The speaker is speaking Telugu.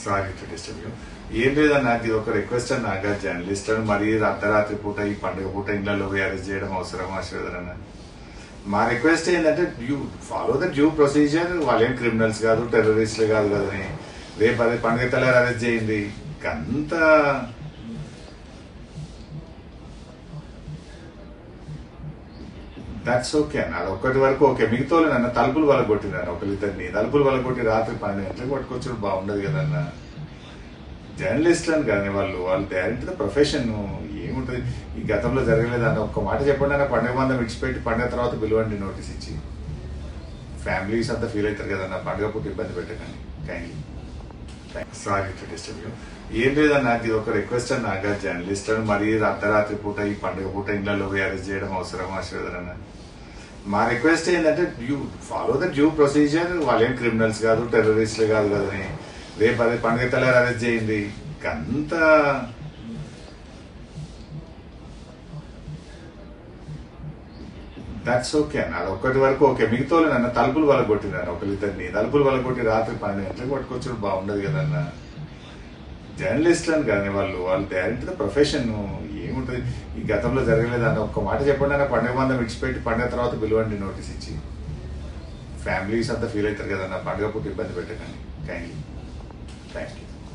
Sorry to disturb you. ఏం లేదన్న, అది ఒక రిక్వెస్ట్ అన్న. జర్నలిస్ట్ అని మరీ అర్ధరాత్రి పూట ఈ పండుగ పూట ఇళ్లలో పోయి అరెస్ట్ చేయడం అవసరమా శ్రీధర్ అన్న? మా రిక్వెస్ట్ ఏంటంటే you follow the due procedure. వాళ్ళేం క్రిమినల్స్ కాదు, టెర్రరిస్టులు కాదు కదని రేపు అదే పండుగ తెల్లారి అరెస్ట్ చేయండి. అంత దట్స్ ఓకే అన్న. అది ఒక్కటి వరకు ఓకే. మిగతా నన్ను తలుపులు వల్ల కొట్టినాను, ఒకరిద్దరిని తలుపులు వల్ల కొట్టి రాత్రి 12 గంటలకు పట్టుకొచ్చారు. బాగుండదు కదన్న. జర్నలిస్టులు అని కానీ వాళ్ళు డైరెక్ట్ ద ప్రొఫెషన్ ఏముంటుంది. ఈ గతంలో జరగలేదన్న ఒక్క మాట చెప్పండి అన్న. పండుగ మందం విడిచిపెట్టి పండుగ తర్వాత పిలవండి నోటీస్ ఇచ్చి. ఫ్యామిలీస్ అంతా ఫీల్ అవుతారు కదన్న. పండుగ పూట ఇబ్బంది పెట్టకండి kindly. Sorry to disturb you. ఏం లేదన్న, అది ఒక రిక్వెస్ట్ అన్న. జర్నలిస్ట్ అని మరీ అర్ధరాత్రి పూట ఈ పండుగ పూట ఇళ్లలో పోయి అరెస్ట్ చేయడం అవసరమా శ్రీధర్ అన్న? మా రిక్వెస్ట్ ఏంటంటే you follow the due procedure. వాళ్ళేం క్రిమినల్స్ కాదు, టెర్రరిస్టులు కాదు కదని రేపు అదే పండుగ తెల్లారి అరెస్ట్ చేయండి. అంత దట్స్ ఓకే అన్న. అది ఒక్కటి వరకు ఓకే. మిగతా నన్ను తలుపులు వల్ల కొట్టినాను, ఒకరిద్దరిని తలుపులు వల్ల కొట్టి రాత్రి 12 గంటలకు పట్టుకొచ్చారు. బాగుండదు కదన్న. జర్నలిస్టులు అని కానీ వాళ్ళు డైరెక్ట్ ద ప్రొఫెషన్ ఏముంటుంది. ఈ గతంలో జరగలేదన్న ఒక్క మాట చెప్పండి అన్న. పండుగ మందం విడిచిపెట్టి పండుగ తర్వాత పిలవండి నోటీస్ ఇచ్చి. ఫ్యామిలీస్ అంతా ఫీల్ అవుతారు కదన్న. పండుగ పూట ఇబ్బంది పెట్టకండి కైండ్లీ. Thank you.